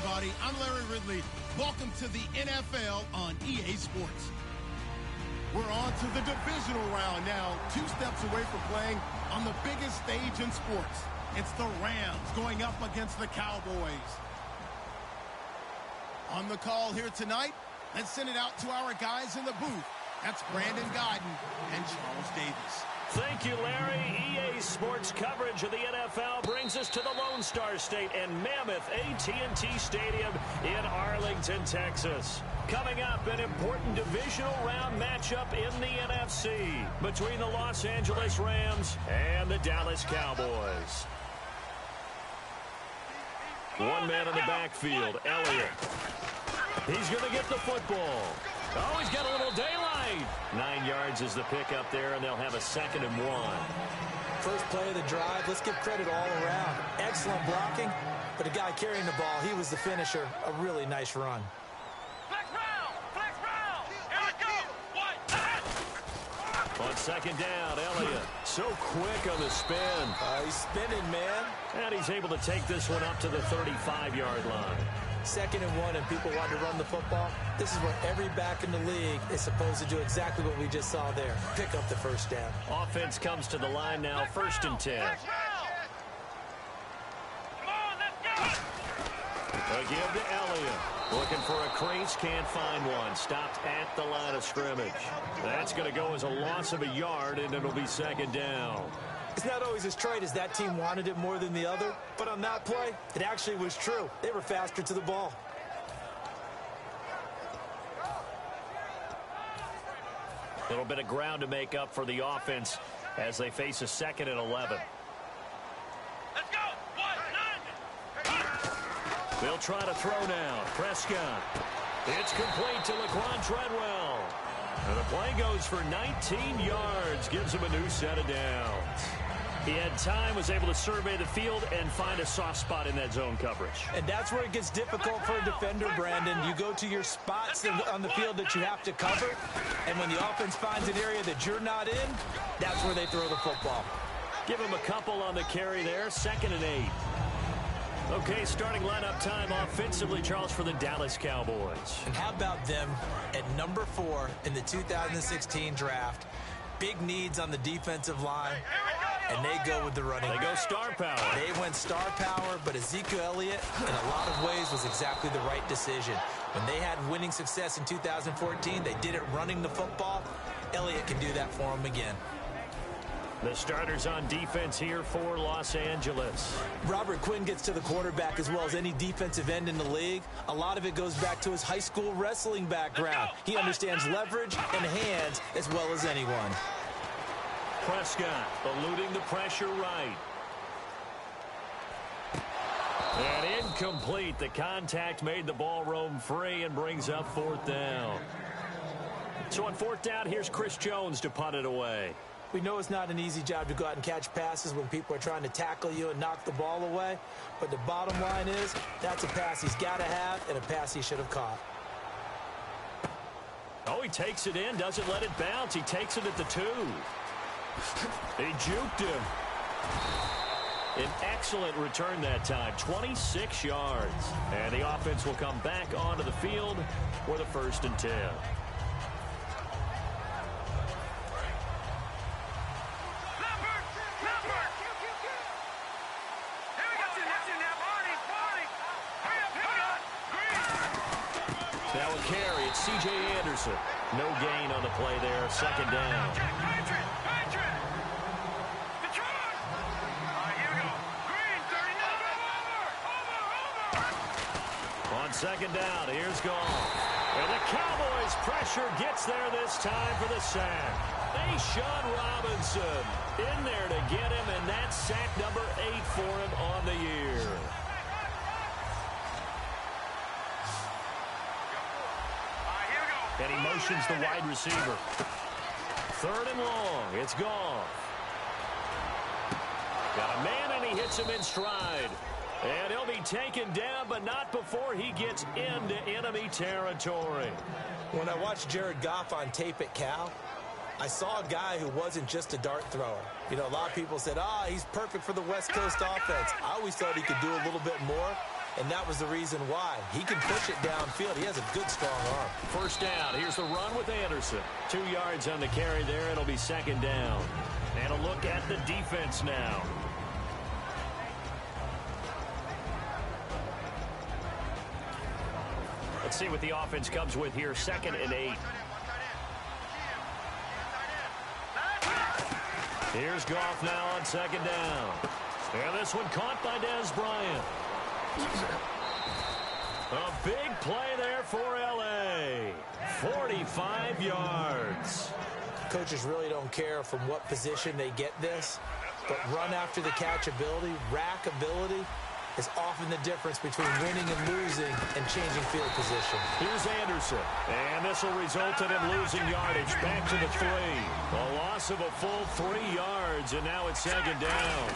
everybody. I'm Larry Ridley. Welcome to the NFL on EA Sports. We're on to the divisional round now, 2 steps away from playing on the biggest stage in sports. It's the Rams going up against the Cowboys. On the call here tonight, let's send it out to our guys in the booth. That's Brandon Godden and Charles Davis. Thank you, Larry. EA Sports coverage of the NFL brings us to the Lone Star State and Mammoth AT&T Stadium in Arlington, Texas. Coming up, an important divisional round matchup in the NFC between the Los Angeles Rams and the Dallas Cowboys. One man in the backfield, Elliott. He's going to get the football. Oh, he's got a little daylight. 9 yards is the pickup there, and they'll have a 2nd and 1. First play of the drive. Let's give credit all around. Excellent blocking, but the guy carrying the ball, he was the finisher. A really nice run. Flex round. Here we go. On 2nd down, Elliott. So quick on the spin. He's spinning, man. And he's able to take this one up to the 35-yard line. 2nd and 1, and people want to run the football. This is where every back in the league is supposed to do exactly what we just saw there. Pick up the first down. Offense comes to the line now, 1st and 10. Come on, let's go. A give to Elliott. Looking for a crease, can't find one. Stopped at the line of scrimmage. That's going to go as a loss of a yard, and it'll be 2nd down. It's not always as straight as that team wanted it more than the other, but on that play, it actually was true. They were faster to the ball. A little bit of ground to make up for the offense as they face a 2nd and 11. Let's go. 1-9. They'll try to throw now. Prescott. It's complete to Laquan Treadwell. And the play goes for 19 yards. Gives him a new set of downs. He had time, was able to survey the field and find a soft spot in that zone coverage. And that's where it gets difficult for a defender, Brandon. You go to your spots on the field that you have to cover, and when the offense finds an area that you're not in, that's where they throw the football. Give him a couple on the carry there, 2nd and 8. Okay, starting lineup time offensively, Charles, for the Dallas Cowboys. And how about them at number 4 in the 2016 draft? Big needs on the defensive line, and they go with the running. They go star power. They went star power, but Ezekiel Elliott, in a lot of ways, was exactly the right decision. When they had winning success in 2014, they did it running the football. Elliott can do that for them again. The starters on defense here for Los Angeles. Robert Quinn gets to the quarterback as well as any defensive end in the league. A lot of it goes back to his high school wrestling background. He understands leverage and hands as well as anyone. Prescott eluding the pressure right. And incomplete. The contact made the ball roam free and brings up 4th down. So on 4th down, here's Chris Jones to punt it away. We know it's not an easy job to go out and catch passes when people are trying to tackle you and knock the ball away. But the bottom line is, that's a pass he's got to have and a pass he should have caught. Oh, he takes it in, doesn't let it bounce. He takes it at the 2. He juked him. An excellent return that time, 26 yards. And the offense will come back onto the field for the 1st and 10. Now a carry, it's C.J. Anderson. No gain on the play there, 2nd down. On 2nd down, here's Goff. And the Cowboys' pressure gets there this time for the sack. Sean Robinson in there to get him, and that's sack number 8 for him on the year. And he motions the wide receiver. 3rd and long. It's Goff. Got a man, and he hits him in stride. And he'll be taken down, but not before he gets into enemy territory. When I watched Jared Goff on tape at Cal, I saw a guy who wasn't just a dart thrower. A lot of people said, he's perfect for the West Coast offense. I always thought he could do a little bit more. and that was the reason why. He can push it downfield. He has a good, strong arm. First down. Here's the run with Anderson. 2 yards on the carry there. It'll be second down. And a look at the defense now. Let's see what the offense comes with here. 2nd and 8. Here's Goff now on 2nd down. And this one caught by Dez Bryant. A big play there for L.A. 45 yards. Coaches really don't care from what position they get this, but run after the catch ability, rack ability, is often the difference between winning and losing and changing field position. Here's Anderson. And this will result in him losing yardage. Back to the 3. A loss of a full 3 yards, and now it's 2nd down.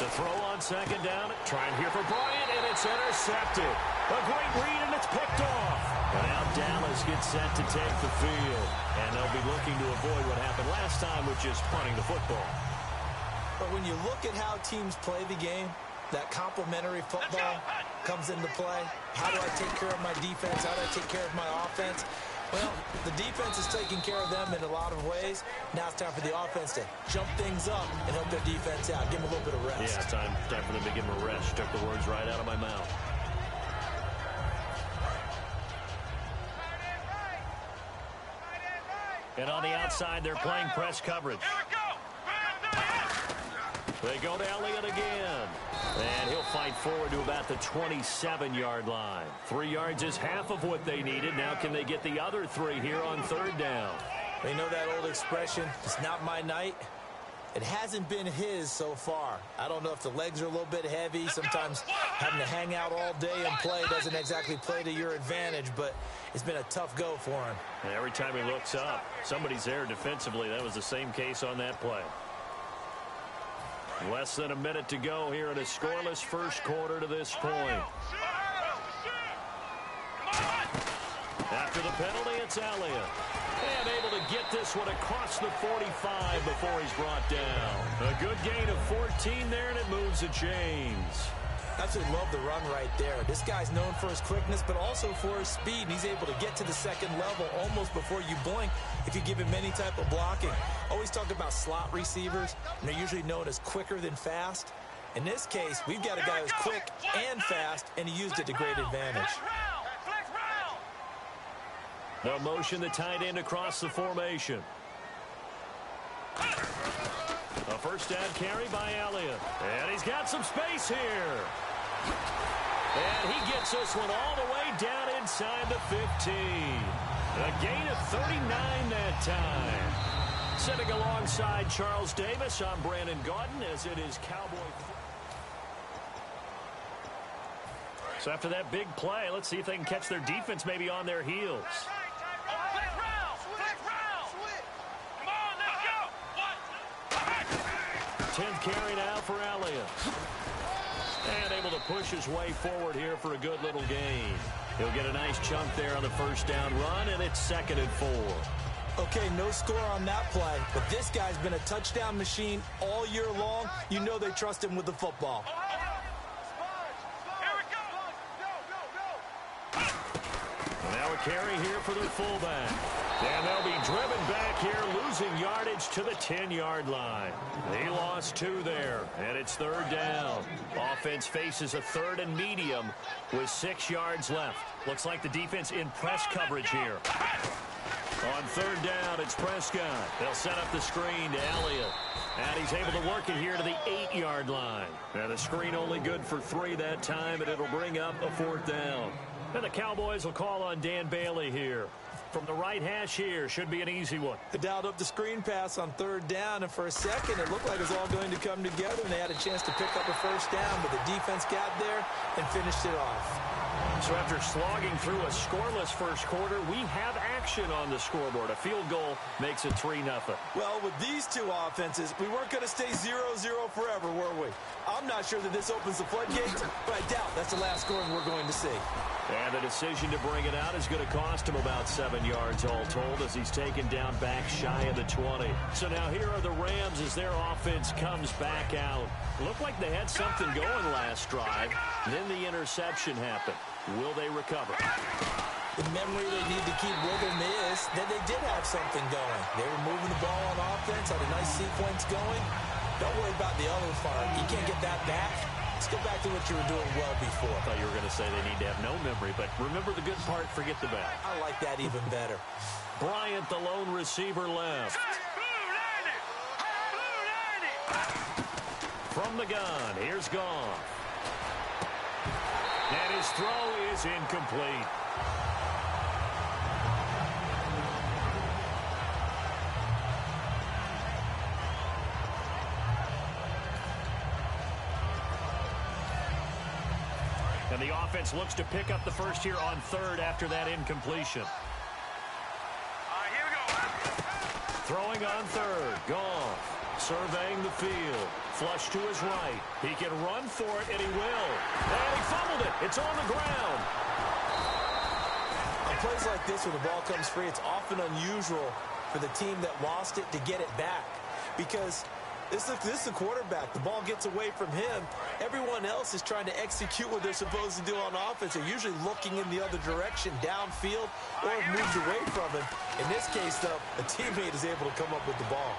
To throw on 2nd down. Trying here for Bryant, and it's intercepted. A great read, and it's picked off. And now Dallas gets set to take the field. And they'll be looking to avoid what happened last time, which is punting the football. But when you look at how teams play the game, that complementary football comes into play. How do I take care of my defense? How do I take care of my offense? Well, the defense is taking care of them in a lot of ways. Now it's time for the offense to jump things up and help their defense out. Give them a little bit of rest. Yeah, it's time for them to give them a rest. Took the words right out of my mouth. And on the outside, they're playing press coverage. They go to Elliott again. And he'll fight forward to about the 27-yard line. 3 yards is half of what they needed. Now can they get the other 3 here on 3rd down? They know that old expression, it's not my night. It hasn't been his so far. I don't know if the legs are a little bit heavy. Sometimes having to hang out all day and play doesn't exactly play to your advantage, but it's been a tough go for him. And every time he looks up, somebody's there defensively. That was the same case on that play. Less than a minute to go here in a scoreless first quarter to this point. After the penalty, it's Elliott. And able to get this one across the 45 before he's brought down. A good gain of 14 there, and it moves the chains. Absolutely love the run right there. This guy's known for his quickness, but also for his speed. And he's able to get to the second level almost before you blink if you give him any type of blocking. Always talk about slot receivers, and they're usually known as quicker than fast. In this case, we've got a guy who's quick and fast, and he used it to great advantage. They'll motion the tight end across the formation. A first down carry by Elliott. And he's got some space here. And he gets this one all the way down inside the 15. A gain of 39 that time. Sitting alongside Charles Davis, I'm Brandon Gaudin as it is Cowboy. So after that big play, let's see if they can catch their defense maybe on their heels. 10th carry now for Elliott. And able to push his way forward here for a good little gain. He'll get a nice chunk there on the first down run, and it's 2nd and 4. Okay, no score on that play, but this guy's been a touchdown machine all year long. You know they trust him with the football. Now a carry here for the fullback. And they'll be driven back here, losing yardage to the 10-yard line. He lost 2 there, and it's 3rd down. Offense faces a 3rd and medium with 6 yards left. Looks like the defense in press coverage here. On 3rd down, it's Prescott. They'll set up the screen to Elliott. And he's able to work it here to the 8-yard line. Now the screen only good for 3 that time, and it'll bring up a 4th down. And the Cowboys will call on Dan Bailey here. From the right hash here, should be an easy one. They dialed up the screen pass on 3rd down, and for a second, it looked like it was all going to come together, and they had a chance to pick up a first down, but the defense got there and finished it off. So after slogging through a scoreless first quarter, we have action on the scoreboard. A field goal makes it 3-0. Well, with these two offenses, we weren't going to stay 0-0 forever, were we? I'm not sure that this opens the floodgates, but I doubt that's the last scoring we're going to see. And the decision to bring it out is going to cost him about 7 yards all told as he's taken down back shy of the 20. So now here are the Rams as their offense comes back out. Looked like they had something going last drive. Then the interception happened. Will they recover? The memory they need to keep with them is that they did have something going. They were moving the ball on offense, had a nice sequence going. Don't worry about the other part. You can't get that back. Let's go back to what you were doing well before. I thought you were going to say they need to have no memory, but remember the good part, forget the bad. I like that even better. Bryant, the lone receiver, left. From the gun, here's Goff. And his throw is incomplete. And the offense looks to pick up the first here on third after that incompletion. Here we go. Throwing on third. Goff surveying the field. Flush to his right. He can run for it, and he will. And he fumbled it. It's on the ground. On plays like this, when the ball comes free, it's often unusual for the team that lost it to get it back. Because this is the quarterback. The ball gets away from him. Everyone else is trying to execute what they're supposed to do on offense. They're usually looking in the other direction, downfield, or moved away from him. In this case, though, a teammate is able to come up with the ball.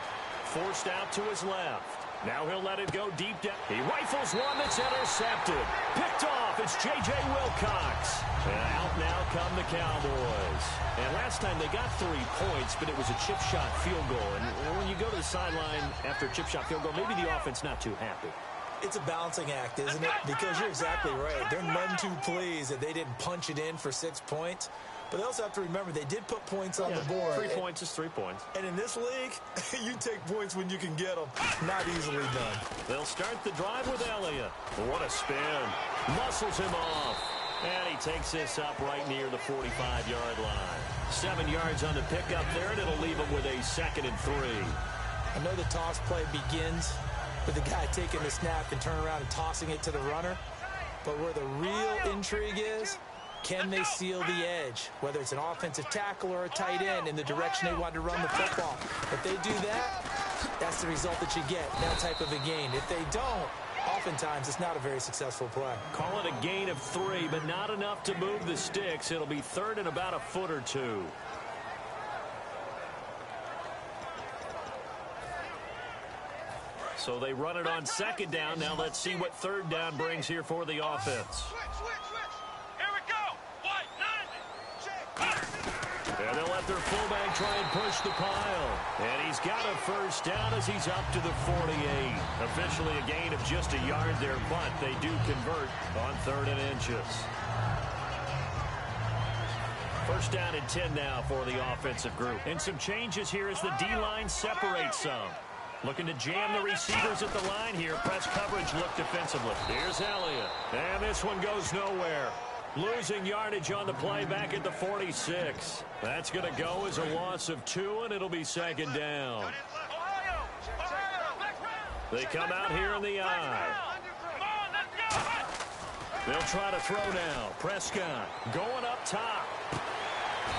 Forced out to his left. Now he'll let it go deep down. He rifles one that's intercepted. Picked off. It's J.J. Wilcox. And out now come the Cowboys. And last time they got 3 points, but it was a chip shot field goal. And when you go to the sideline after a chip shot field goal, maybe the offense not too happy. It's a balancing act, isn't it? Because you're exactly right. They're none too pleased that they didn't punch it in for 6 points. But they also have to remember they did put points on the board. 3 points is 3 points. And in this league, you take points when you can get them. Not easily done. They'll start the drive with Elliott. What a spin. Muscles him off. And he takes this up right near the 45-yard line. 7 yards on the pickup there, and it'll leave him with a 2nd and 3. I know the toss play begins with the guy taking the snap and turning around and tossing it to the runner. But where the real intrigue is, can they seal the edge, whether it's an offensive tackle or a tight end in the direction they want to run the football? If they do that, that's the result that you get, that type of a gain. If they don't, oftentimes it's not a very successful play. Call it a gain of 3, but not enough to move the sticks. It'll be 3rd and about a foot or 2. So they run it on 2nd down. Now let's see what 3rd down brings here for the offense. Here we go. And they'll let their fullback try and push the pile. And he's got a first down as he's up to the 48. Officially a gain of just a yard there, but they do convert on 3rd and inches. First down and 10 now for the offensive group. And some changes here as the D-line separates some. Looking to jam the receivers at the line here. Press coverage look defensively. Here's Elliott. And this one goes nowhere. Losing yardage on the play back at the 46. That's going to go as a loss of 2, and it'll be 2nd down. They come out here in the I. They'll try to throw now. Prescott going up top.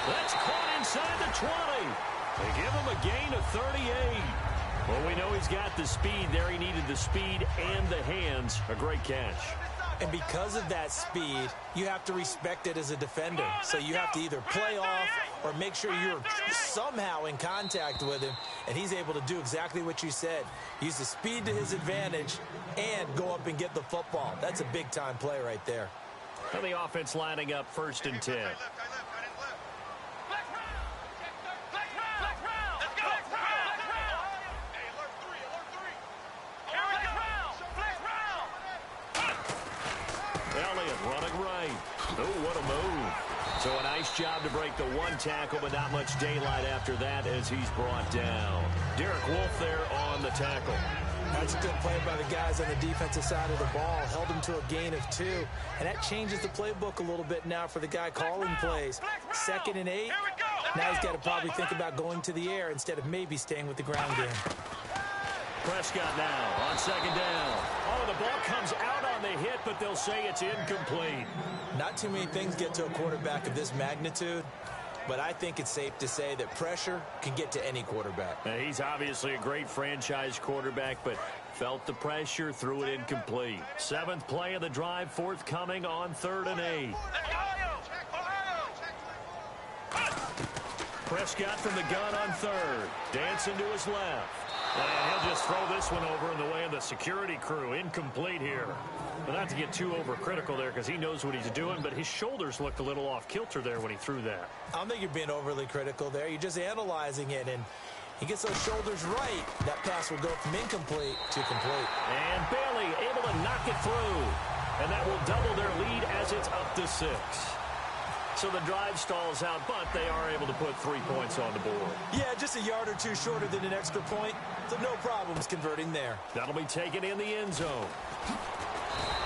That's caught inside the 20. They give him a gain of 38. Well, we know he's got the speed there. He needed the speed and the hands. A great catch. And because of that speed, you have to respect it as a defender. So you have to either play off or make sure you're somehow in contact with him. And he's able to do exactly what you said. Use the speed to his advantage and go up and get the football. That's a big-time play right there. And the offense lining up 1st and 10. Elliott running right. Oh, what a move. So a nice job to break the 1 tackle, but not much daylight after that as he's brought down. Derek Wolfe there on the tackle. That's a good play by the guys on the defensive side of the ball. Held him to a gain of 2. And that changes the playbook a little bit now for the guy calling plays. 2nd and 8. Now he's got to probably think about going to the air instead of maybe staying with the ground game. Prescott now on second down. Oh, the ball comes out on the hit, but they'll say it's incomplete. Not too many things get to a quarterback of this magnitude, but I think it's safe to say that pressure can get to any quarterback. He's obviously a great franchise quarterback, but felt the pressure, threw it incomplete. 7th play of the drive, forthcoming on 3rd and 8. Prescott from the gun on 3rd. Dancing to his left. And he'll just throw this one over in the way of the security crew. Incomplete here. But not to get too overcritical there because he knows what he's doing, but his shoulders looked a little off kilter there when he threw that. I don't think you're being overly critical there. You're just analyzing it, and he gets those shoulders right. That pass will go from incomplete to complete. And Bailey able to knock it through. And that will double their lead as it's up to 6. So the drive stalls out, but they are able to put 3 points on the board. Yeah, just a yard or two shorter than an extra point, so no problems converting there. That'll be taken in the end zone.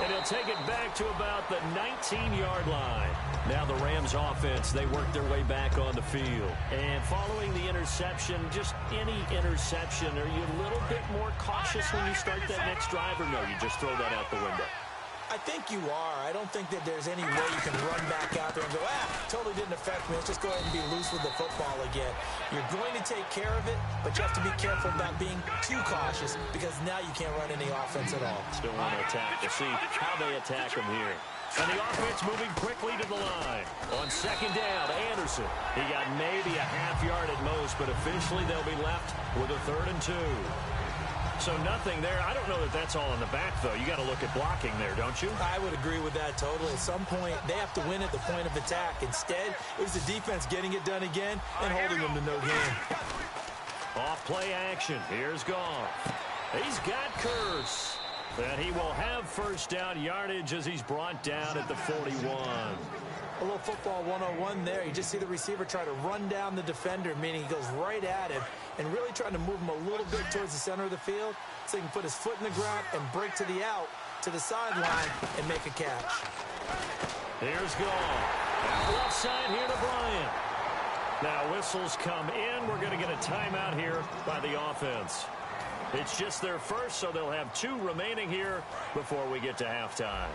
And he'll take it back to about the 19-yard line. Now the Rams offense, they work their way back on the field. And following the interception, just any interception, are you a little bit more cautious when you start that next drive, or no, you just throw that out the window? I think you are. I don't think that there's any way you can run back out there and go, totally didn't affect me. Let's just go ahead and be loose with the football again. You're going to take care of it, but you have to be careful about being too cautious because now you can't run any offense at all. Still want to attack. We'll see how they attack them here. And the offense moving quickly to the line. On second down, Anderson. He got maybe a half yard at most, but officially they'll be left with a 3rd and 2. So nothing there. I don't know that that's all in the back, though. You got to look at blocking there, don't you? I would agree with that totally. At some point, they have to win at the point of attack. Instead, it was the defense getting it done again and holding them to no gain. Off play action. Here's Goff. He's got Curse. And he will have first down yardage as he's brought down at the 41. A little football 101 there. You just see the receiver try to run down the defender, meaning he goes right at him and really trying to move him a little bit towards the center of the field so he can put his foot in the ground and break to the out, to the sideline, and make a catch. Here's Goff. Out left side here to Bryant. Now whistles come in. We're going to get a timeout here by the offense. It's just their first, so they'll have 2 remaining here before we get to halftime.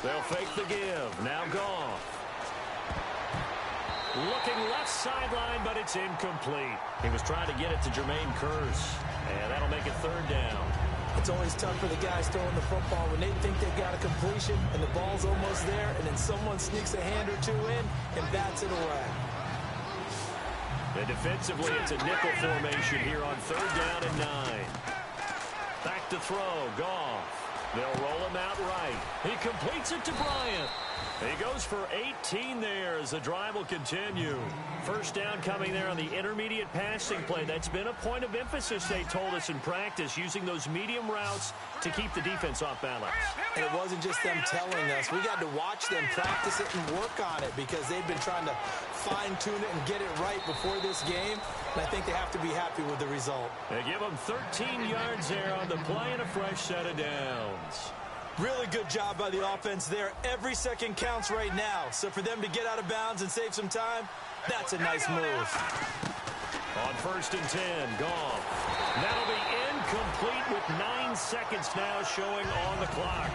They'll fake the give. Now Goff. Looking left sideline, but it's incomplete. He was trying to get it to Jermaine Curse, and that'll make it 3rd down. It's always tough for the guys throwing the football when they think they've got a completion and the ball's almost there, and then someone sneaks a hand or 2 in and bats it away. And defensively, it's a nickel formation here on 3rd down and 9. Back to throw. Goff. They'll roll him out right. He completes it to Bryant. He goes for 18 there as the drive will continue. First down coming there on the intermediate passing play. That's been a point of emphasis, they told us in practice, using those medium routes to keep the defense off balance. And it wasn't just them telling us. We got to watch them practice it and work on it because they've been trying to fine-tune it and get it right before this game. And I think they have to be happy with the result. They give them 13 yards there on the play and a fresh set of downs. Really good job by the offense there. Every second counts right now. So for them to get out of bounds and save some time, that's a nice move. On 1st and 10, Goff. That'll be incomplete with 9 seconds now showing on the clock.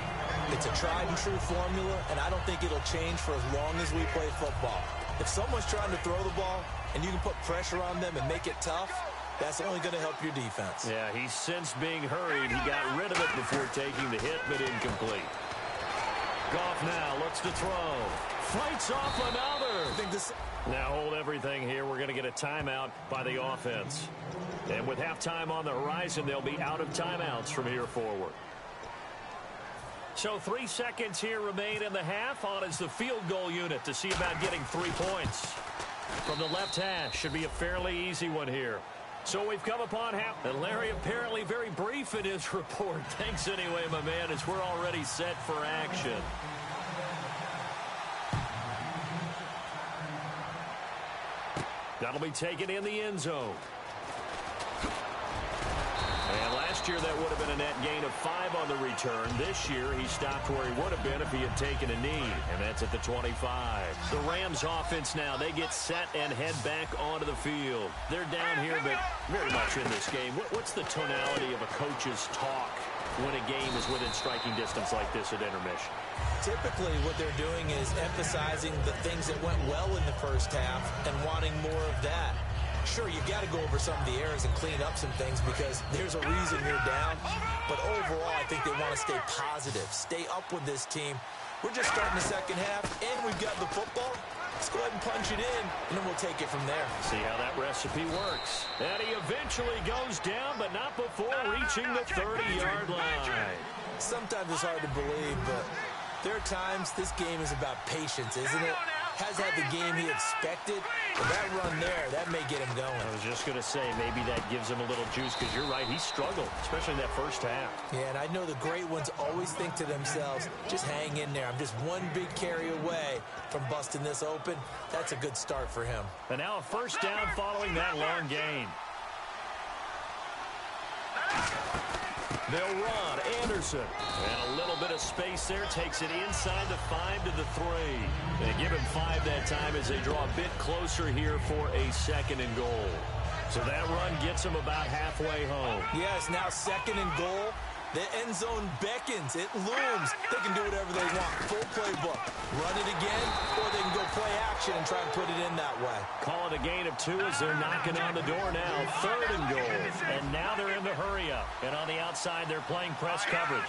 It's a tried and true formula, and I don't think it'll change for as long as we play football. If someone's trying to throw the ball and you can put pressure on them and make it tough, that's only going to help your defense. Yeah, he's since being hurried. He got rid of it before taking the hit, but incomplete. Goff now looks to throw. Fights off another. I think this... Now hold everything here. We're going to get a timeout by the offense. And with halftime on the horizon, they'll be out of timeouts from here forward. So 3 seconds here remain in the half. On is the field goal unit to see about getting 3 points. From the left hash, should be a fairly easy one here. So we've come upon half. And Larry apparently very brief in his report. Thanks anyway, my man, as we're already set for action. That'll be taken in the end zone. And last Last year, that would have been a net gain of 5 on the return. This year, he stopped where he would have been if he had taken a knee, and that's at the 25. The Rams offense now, they get set and head back onto the field. They're down here, but very much in this game. What's the tonality of a coach's talk when a game is within striking distance like this at intermission? Typically, what they're doing is emphasizing the things that went well in the first half and wanting more of that. Sure, you've got to go over some of the errors and clean up some things because there's a reason you're down. But overall, I think they want to stay positive, stay up with this team. We're just starting the second half, and we've got the football. Let's go ahead and punch it in, and then we'll take it from there. See how that recipe works. And he eventually goes down, but not before reaching the 30-yard line. Sometimes it's hard to believe, but there are times this game is about patience, isn't it? Has had the game he expected, but that run there, that may get him going. I was just going to say, maybe that gives him a little juice, because you're right, he struggled, especially in that first half. Yeah, and I know the great ones always think to themselves, just hang in there. I'm just one big carry away from busting this open. That's a good start for him. And now a first down following that long gain. They'll run. Anderson. And a little bit of space there. Takes it inside the 5 to the 3. They give him 5 that time as they draw a bit closer here for a 2nd and goal. So that run gets them about halfway home. Yes, now 2nd and goal. The end zone beckons. It looms. They can do whatever they want. Full playbook. Run it again, or they can go play action and try and put it in that way. Call it a gain of 2 as they're knocking on the door now. 3rd and goal. And now they're in the hurry up. And on the outside, they're playing press coverage.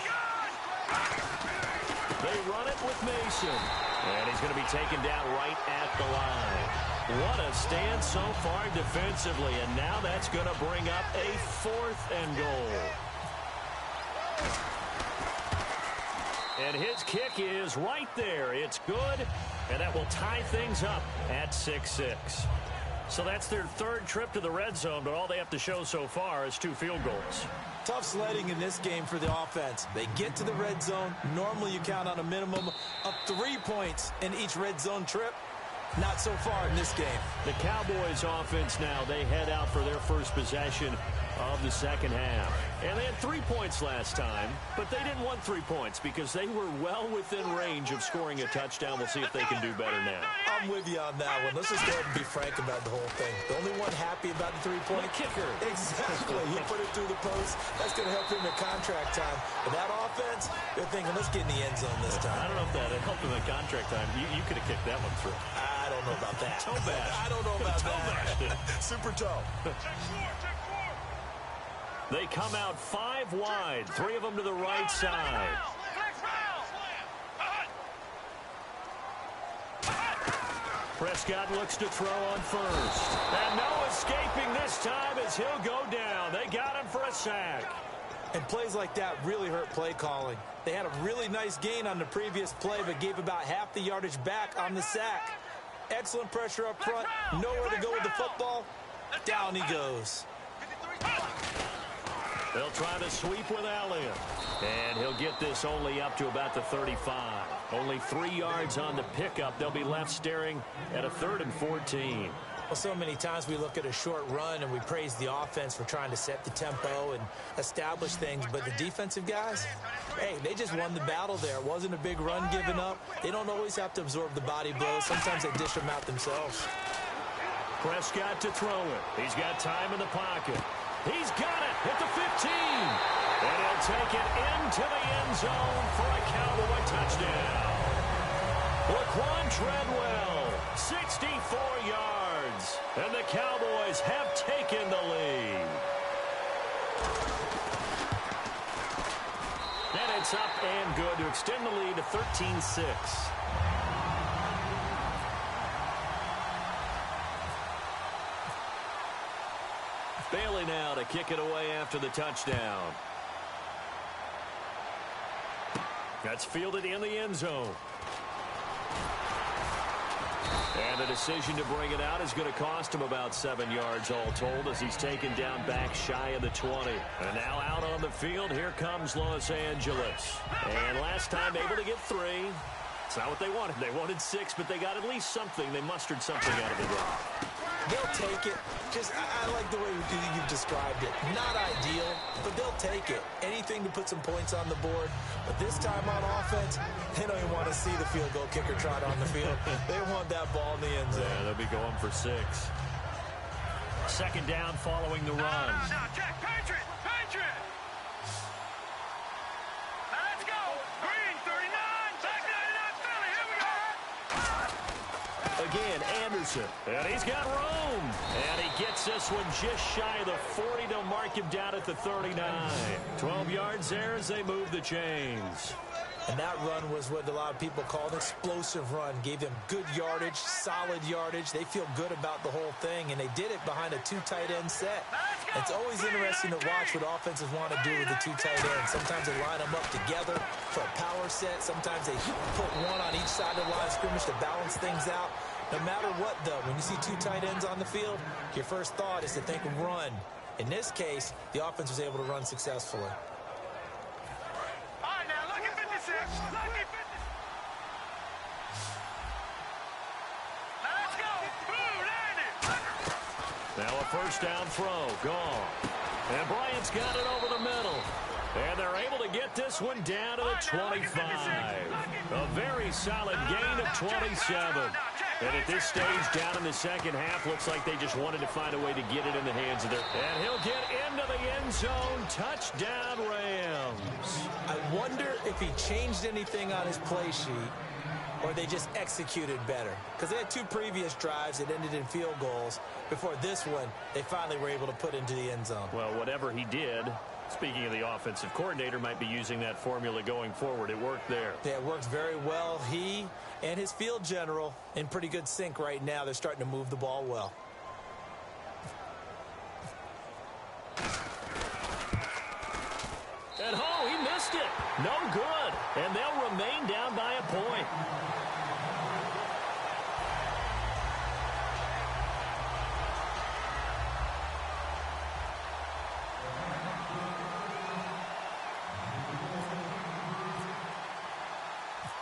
They run it with Mason. And he's going to be taken down right at the line. What a stand so far defensively. And now that's going to bring up a 4th and goal. And his kick is right there. It's good, and that will tie things up at 6-6. So that's their 3rd trip to the red zone, but all they have to show so far is 2 field goals. Tough sledding in this game for the offense. They get to the red zone. Normally you count on a minimum of 3 points in each red zone trip. Not so far in this game. The Cowboys offense now, they head out for their first possession of the second half. And they had 3 points last time, but they didn't want 3 points because they were well within range of scoring a touchdown. We'll see if they can do better now. I'm with you on that one. Let's just go ahead and be frank about the whole thing. The only one happy about the 3-point kicker. Exactly. He put it through the post. That's going to help him at contract time. But that offense, they're thinking, let's get in the end zone this time. I don't know if that helped him at contract time. You could have kicked that one through. I don't know about that. Toe bash. I don't know about that. Super toe. They come out 5 wide. 3 of them to the right side. Prescott looks to throw on first. And no escaping this time as he'll go down. They got him for a sack. And plays like that really hurt play calling. They had a really nice gain on the previous play, but gave about half the yardage back on the sack. Excellent pressure up front. Nowhere to go with the football. Down he goes. They'll try to sweep with Elliott. And he'll get this only up to about the 35. Only 3 yards on the pickup. They'll be left staring at a 3rd and 14. Well, so many times we look at a short run and we praise the offense for trying to set the tempo and establish things. But the defensive guys, hey, they just won the battle there. It wasn't a big run given up. They don't always have to absorb the body blows. Sometimes they dish them out themselves. Prescott to throw it. He's got time in the pocket. He's got it at the 15. And he'll take it into the end zone for a Cowboy touchdown. Laquan Treadwell, 64 yards. And the Cowboys have taken the lead. And it's up and good to extend the lead to 13-6. Bailey now to kick it away after the touchdown. That's fielded in the end zone. And the decision to bring it out is going to cost him about 7 yards all told as he's taken down back shy of the 20. And now out on the field, here comes Los Angeles. And last time able to get 3. It's not what they wanted. They wanted 6, but they got at least something. They mustered something out of the draw. They'll take it. I like the way you've described it. Not ideal, but they'll take it. Anything to put some points on the board. But this time on offense, they don't even want to see the field goal kicker trot on the field. They want that ball in the end zone. Yeah, they'll be going for 6. Second down following the run. No, check. Patriot. Let's go. Green, 39. Back 99, Philly. Here we go. Again, Anderson. And he's got room. And he gets this one just shy of the 40 to mark him down at the 39. 12 yards there as they move the chains. And that run was what a lot of people call an explosive run. Gave them good yardage, solid yardage. They feel good about the whole thing, and they did it behind a 2 tight end set. It's always interesting to watch what offenses want to do with the 2 tight ends. Sometimes they line them up together for a power set. Sometimes they put one on each side of the line of scrimmage to balance things out. No matter what, though, when you see 2 tight ends on the field, your first thought is to think run. In this case, the offense was able to run successfully. Now a first down throw, gone. And Bryant's got it over the middle. And they're able to get this one down to the 25. A very solid gain of 27. And at this stage, down in the second half, looks like they just wanted to find a way to get it in the hands of their... And he'll get into the end zone. Touchdown, Rams. I wonder if he changed anything on his play sheet, or they just executed better. Because they had 2 previous drives that ended in field goals. Before this one, they finally were able to put into the end zone. Well, whatever he did, speaking of the offensive coordinator, might be using that formula going forward. It worked there. Yeah, it works very well. He and his field general in pretty good sync right now. They're starting to move the ball well. And he missed it. No good. And they'll remain down by a point.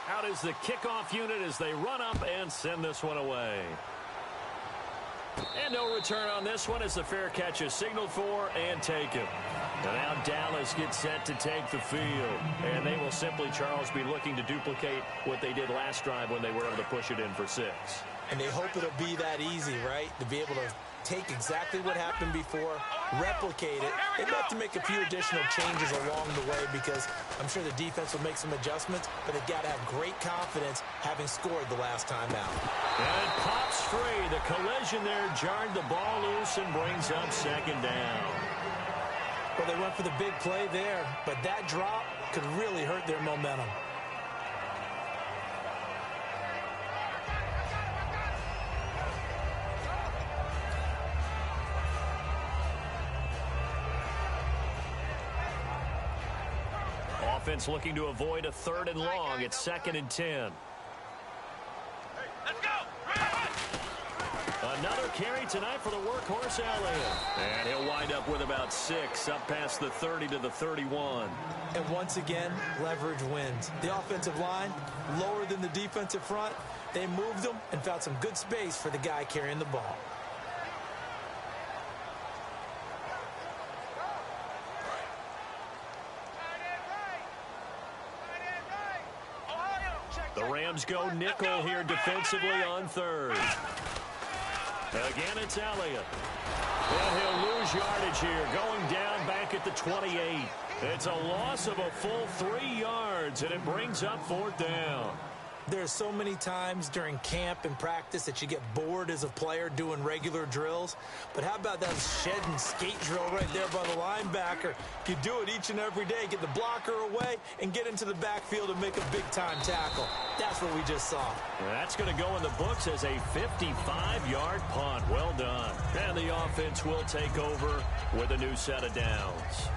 Out is the kickoff unit as they run up and send this one away. And no return on this one as the fair catch is signaled for and taken. And now Dallas gets set to take the field. And they will simply, Charles, be looking to duplicate what they did last drive when they were able to push it in for 6. And they hope it'll be that easy, right? To be able to take exactly what happened before, replicate it. They've got to make a few additional changes along the way because I'm sure the defense will make some adjustments, but they've got to have great confidence having scored the last time out. And it pops free. The collision there jarred the ball loose and brings up second down. Well, they went for the big play there, but that drop could really hurt their momentum. Offense looking to avoid a 3rd and long. It's 2nd and 10. Let's go. Another carry tonight for the workhorse Elliott. And he'll wind up with about 6 up past the 30 to the 31. And once again, leverage wins. The offensive line, lower than the defensive front. They moved them and found some good space for the guy carrying the ball. The Rams go nickel here defensively on 3rd. Again, it's Elliott. And he'll lose yardage here, going down back at the 28. It's a loss of a full 3 yards, and it brings up 4th down. There's so many times during camp and practice that you get bored as a player doing regular drills. But how about that shed and skate drill right there by the linebacker? You do it each and every day. Get the blocker away and get into the backfield and make a big-time tackle. That's what we just saw. That's going to go in the books as a 55-yard punt. Well done. And the offense will take over with a new set of downs.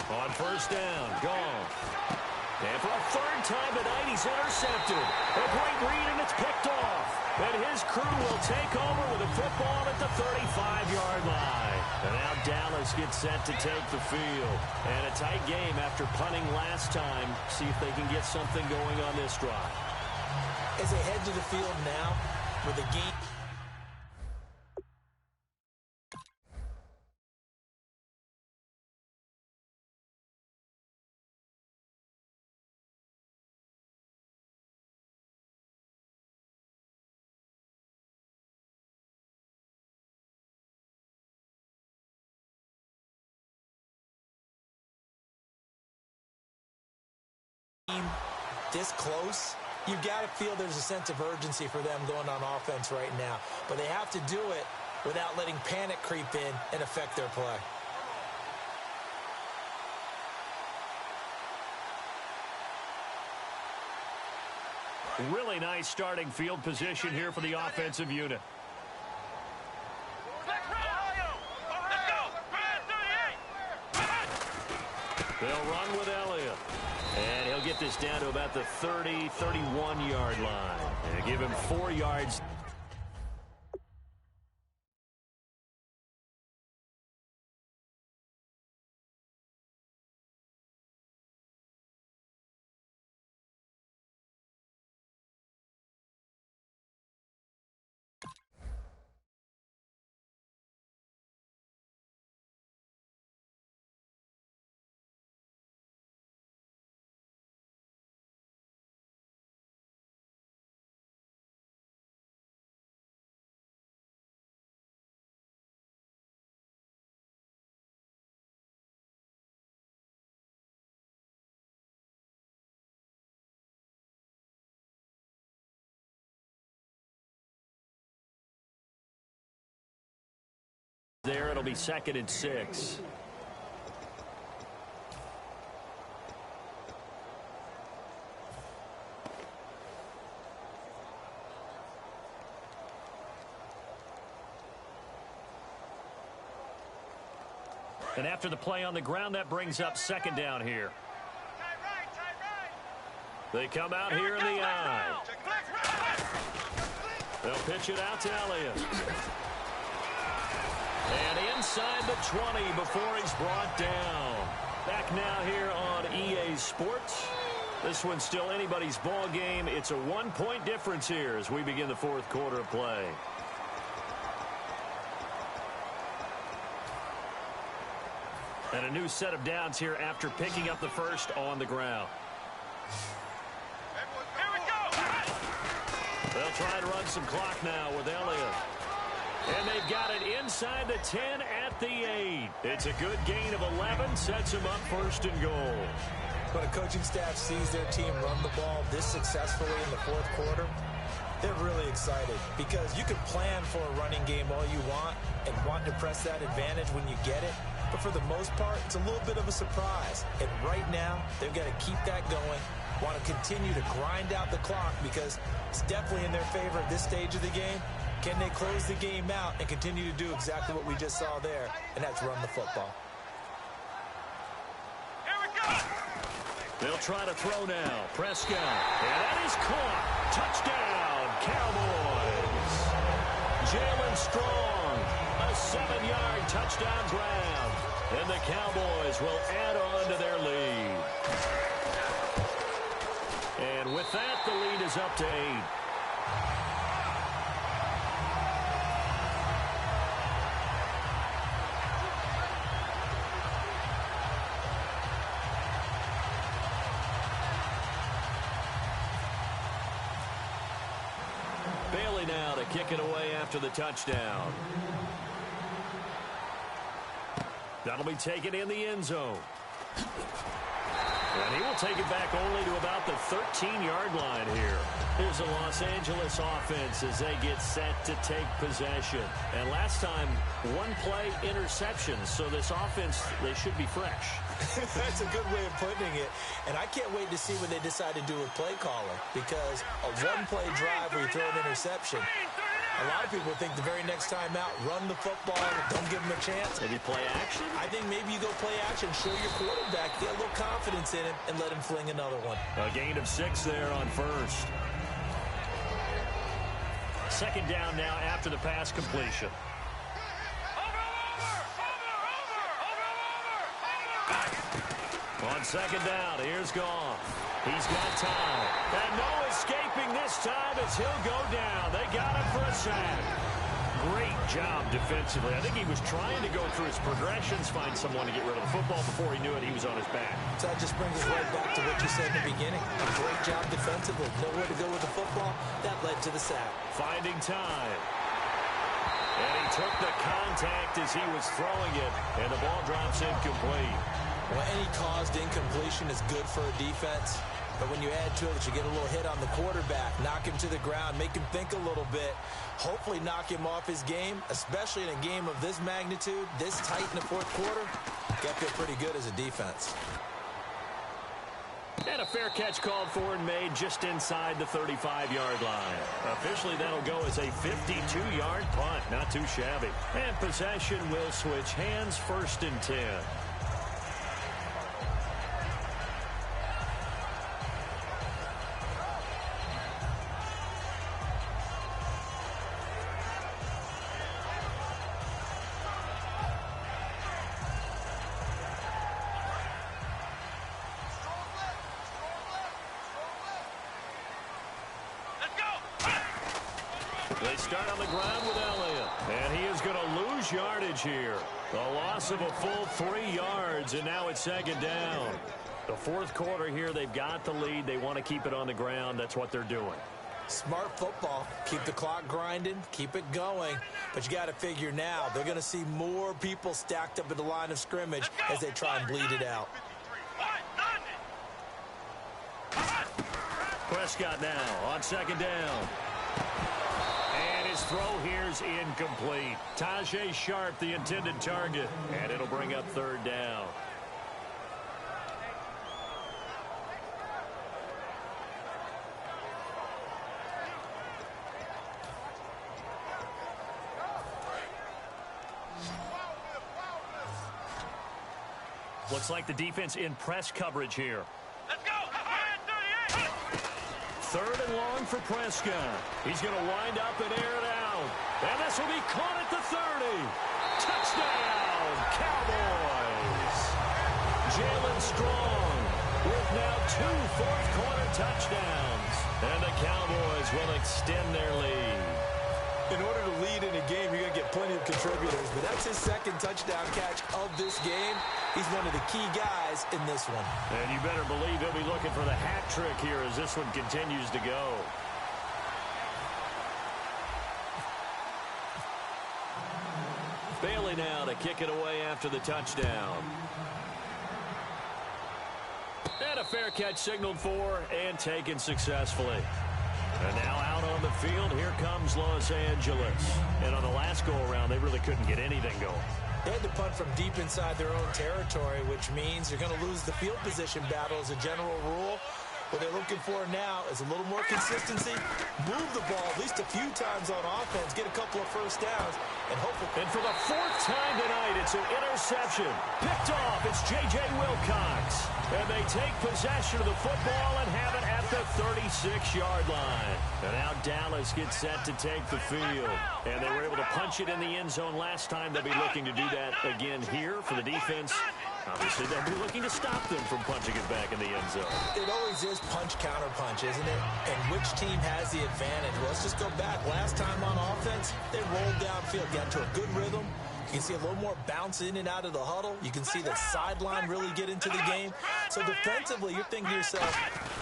On first down, gone. And for a 3rd time tonight, he's intercepted. A great read, and it's picked off. And his crew will take over with a football at the 35-yard line. Eagles get set to take the field. And a tight game after punting last time. See if they can get something going on this drive. As they head to the field now with a game. This close, you've got to feel there's a sense of urgency for them going on offense right now. But they have to do it without letting panic creep in and affect their play. Really nice starting field position here for the offensive unit. They'll run with Elliott. And he'll get this down to about the 30, 31-yard line. And give him 4 yards. There, it'll be 2nd and 6. And after the play on the ground, that brings up 2nd down here. They come out here in the I. They'll pitch it out to Elliott. And inside the 20 before he's brought down. Back now here on EA Sports. This one's still anybody's ball game. It's a 1-point difference here as we begin the 4th quarter of play. And a new set of downs here after picking up the first on the ground. Here we go. They'll try to run some clock now with Elliott. And they've got it inside the 10 at the 8. It's a good gain of 11. Sets them up 1st and goal. When a coaching staff sees their team run the ball this successfully in the 4th quarter, they're really excited because you can plan for a running game all you want and want to press that advantage when you get it. But for the most part, it's a little bit of a surprise. And right now, they've got to keep that going, want to continue to grind out the clock because it's definitely in their favor at this stage of the game. Can they close the game out and continue to do exactly what we just saw there, and that's run the football? Here we go. They'll try to throw now. Prescott. And that is caught. Touchdown, Cowboys. Jalen Strong. A 7-yard touchdown grab. And the Cowboys will add on to their lead. And with that, the lead is up to 8. Bailey now to kick it away after the touchdown. That'll be taken in the end zone. And he will take it back only to about the 13-yard line here. Here's the Los Angeles offense as they get set to take possession. And last time, 1-play interception. So this offense, they should be fresh. That's a good way of putting it. And I can't wait to see what they decide to do with play calling. Because a 1-play drive where you throw an interception, a lot of people think the very next time out, run the football, don't give them a chance. Maybe play action? I think maybe you go play action, show your quarterback, get a little confidence in him, and let him fling another one. A gain of 6 there on first. 2nd down now after the pass completion. On second down, here's Goff. He's got time. And no escaping this time as he'll go down. They got him for a sack. Great job defensively. I think he was trying to go through his progressions, find someone to get rid of the football. Before he knew it, he was on his back. So that just brings us right back to what you said in the beginning. A great job defensively. Nowhere to go with the football. That led to the sack. Finding time. And he took the contact as he was throwing it, and the ball drops incomplete. Well, any caused incompletion is good for a defense. But when you add to it that you get a little hit on the quarterback, knock him to the ground, make him think a little bit, hopefully knock him off his game, especially in a game of this magnitude, this tight in the fourth quarter, got to feel pretty good as a defense. And a fair catch called for and made just inside the 35-yard line. Officially, that'll go as a 52-yard punt. Not too shabby. And possession will switch hands, 1st and 10. They start on the ground with Elliott. And he is going to lose yardage here. A loss of a full 3 yards, and now it's 2nd down. The fourth quarter here, they've got the lead. They want to keep it on the ground. That's what they're doing. Smart football. Keep the clock grinding. Keep it going. But you got to figure now, they're going to see more people stacked up at the line of scrimmage as they try and bleed it out. Prescott now on 2nd down. And his throw here's incomplete. Tajay Sharp, the intended target. And it'll bring up 3rd down. Looks like the defense in press coverage here. Let's go. 3rd and long for Prescott. He's going to wind up and air it out. And this will be caught at the 30. Touchdown, Cowboys. Jalen Strong with now 2 fourth-quarter touchdowns. And the Cowboys will extend their lead. In order to lead in a game, you're going to get plenty of contributors. But that's his 2nd touchdown catch of this game. He's one of the key guys in this one. And you better believe he'll be looking for the hat trick here as this one continues to go. Bailey now to kick it away after the touchdown. And a fair catch signaled for and taken successfully. And now out on the field, here comes Los Angeles. And on the last go-around, they really couldn't get anything going. They had to punt from deep inside their own territory, which means they're going to lose the field position battle as a general rule. What they're looking for now is a little more consistency, move the ball at least a few times on offense, get a couple of first downs, and hopefully. And for the 4th time tonight, it's an interception. Picked off, it's J.J. Wilcox. And they take possession of the football and have it at the 36-yard line. And now Dallas gets set to take the field. And they were able to punch it in the end zone last time. They'll be looking to do that again here for the defense. Obviously, they'll be looking to stop them from punching it back in the end zone. It always is punch-counter-punch, isn't it? And which team has the advantage? Well, let's just go back. Last time on offense, they rolled downfield, got to a good rhythm. You can see a little more bounce in and out of the huddle. You can see the sideline really get into the game. So defensively, you're thinking to yourself,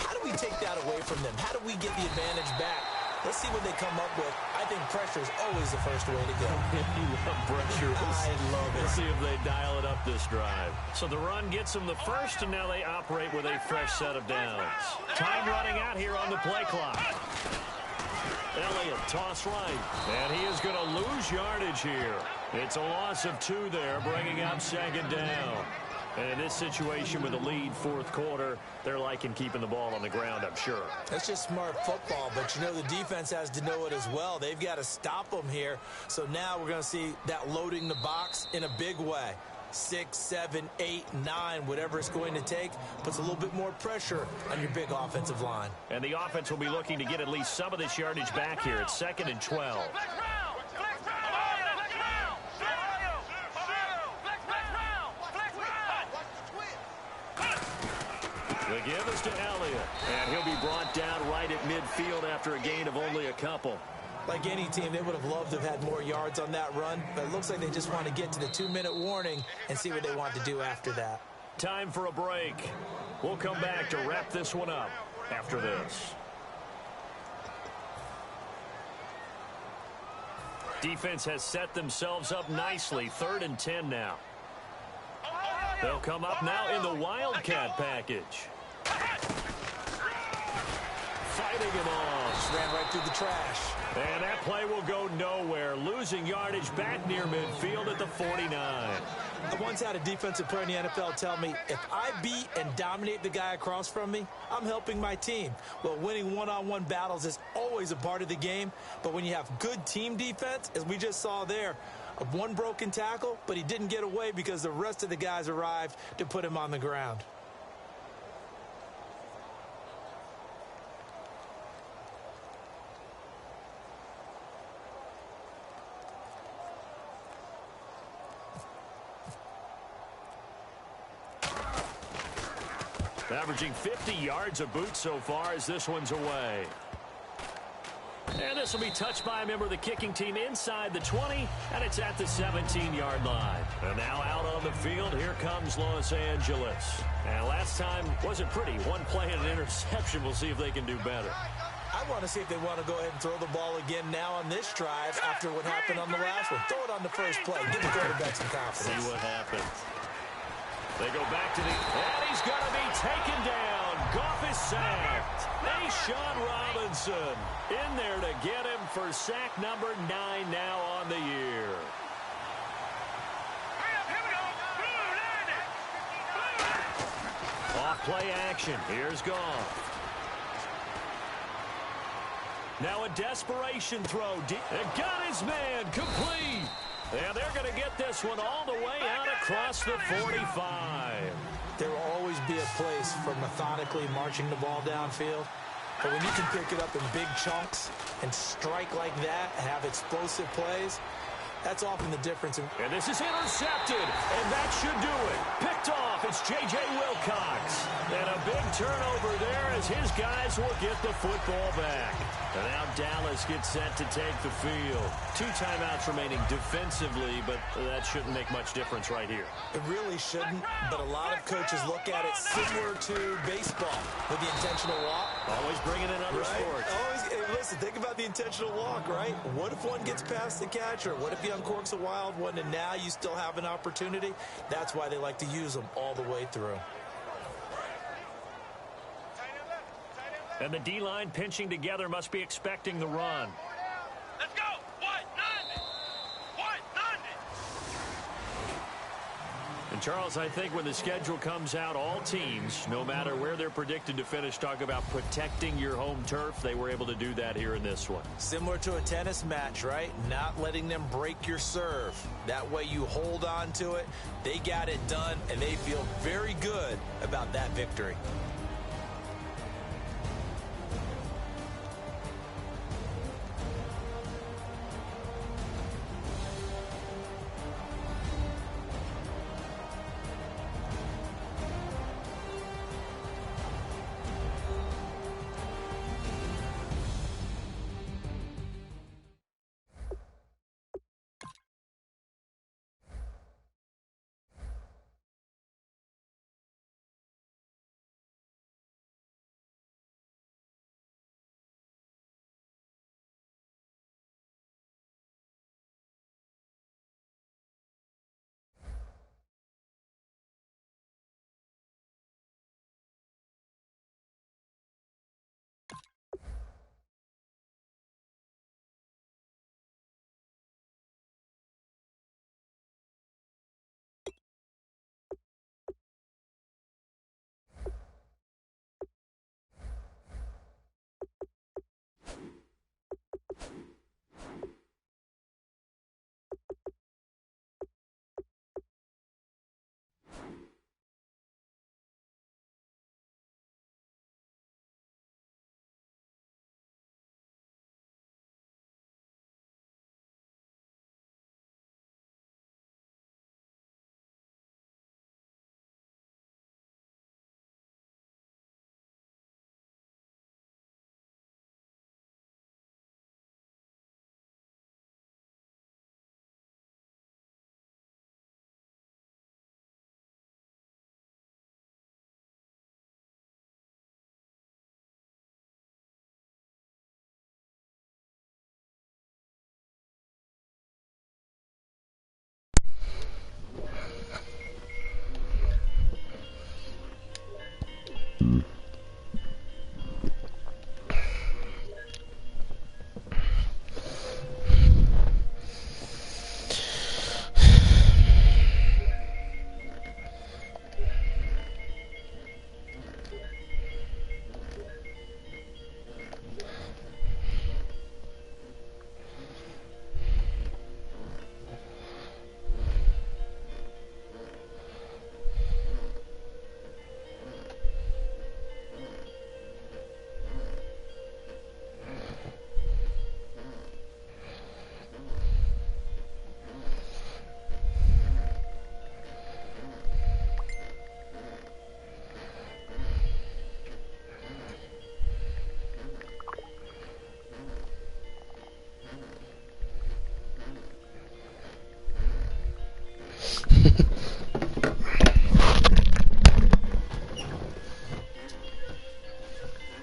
how do we take that away from them? How do we get the advantage back? Let's see what they come up with. I think pressure is always the first way to go. You love pressure. I love it. Let's see if they dial it up this drive. So the run gets them the first, and now they operate with a fresh set of downs. Time running out here on the play clock. Elliott, toss right. And he is going to lose yardage here. It's a loss of 2 there, bringing up 2nd down. And in this situation with the lead 4th quarter, they're liking keeping the ball on the ground, I'm sure. That's just smart football, but you know the defense has to know it as well. They've got to stop them here. So now we're going to see that loading the box in a big way. 6, 7, 8, 9, whatever it's going to take, puts a little bit more pressure on your big offensive line. And the offense will be looking to get at least some of this yardage back here. It's 2nd and 12. The give is to Elliott, and he'll be brought down right at midfield after a gain of only a couple. Like any team, they would have loved to have had more yards on that run, but it looks like they just want to get to the 2-minute warning and see what they want to do after that. Time for a break. We'll come back to wrap this one up after this. Defense has set themselves up nicely. 3rd and 10 now. They'll come up now in the Wildcat package. Fighting him off. Ran right through the trash. And that play will go nowhere. Losing yardage back near midfield at the 49. I once had a defensive player in the NFL tell me, if I beat and dominate the guy across from me, I'm helping my team. Well, winning one-on-one battles is always a part of the game, but when you have good team defense, as we just saw there, one broken tackle, but he didn't get away because the rest of the guys arrived to put him on the ground. Averaging 50 yards a boot so far as this one's away. And this will be touched by a member of the kicking team inside the 20, and it's at the 17-yard line. And now out on the field, here comes Los Angeles. And last time wasn't pretty. One play and an interception. We'll see if they can do better. I want to see if they want to go ahead and throw the ball again now on this drive after what happened on the last one. Throw it on the first play. Give the quarterback some confidence. See what happens. They go back to the, and he's going to be taken down. Goff is sacked. Sean Robinson in there to get him for sack number 9 now on the year. Off play action. Here's Goff. Now a desperation throw. And got his man complete. And they're going to get this one all the way out across the 45. There will always be a place for methodically marching the ball downfield. But when you can pick it up in big chunks and strike like that, have explosive plays, that's often the difference. And this is intercepted, and that should do it. Picked off, it's J.J. Wilcox. And a big turnover there as his guys will get the football back. And now Dallas gets set to take the field. 2 timeouts remaining defensively, but that shouldn't make much difference right here. It really shouldn't, but a lot of coaches look at it similar to baseball with the intentional walk. Always bringing in other sports. Always, hey, listen, think about the intentional walk, right? What if one gets past the catcher? What if he uncorks a wild one and now you still have an opportunity? That's why they like to use them all the way through. And the D-line pinching together must be expecting the run. Let's go. What? None. What? None. And Charles, I think when the schedule comes out, all teams, no matter where they're predicted to finish, talk about protecting your home turf. They were able to do that here in this one. Similar to a tennis match, right? Not letting them break your serve. That way you hold on to it. They got it done, and they feel very good about that victory.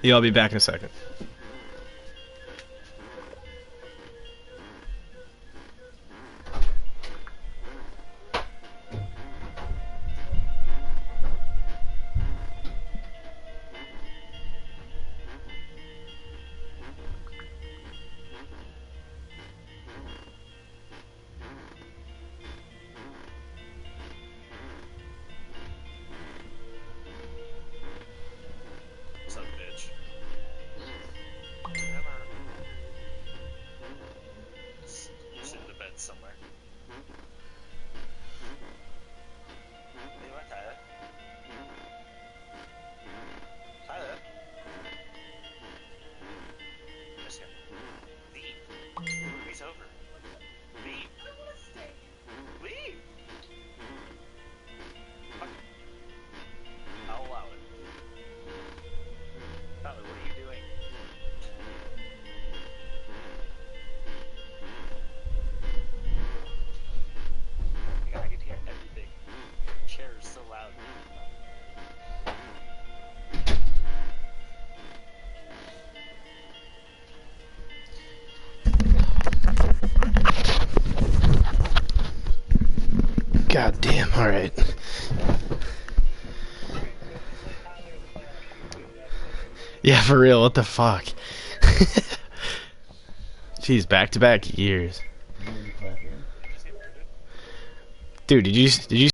Yeah, I'll be back in a second. What's up, bitch? Sit in the bed somewhere. Hey, what, Tyler? Tyler? Let's go. Leave. Movie's over. Leave. Leave! Fuck. I'll allow it. Tyler, what are you doing? I get to hear everything. The chair is so loud. God damn, alright. Yeah, for real, what the fuck? Jeez, back-to-back years. Dude, did you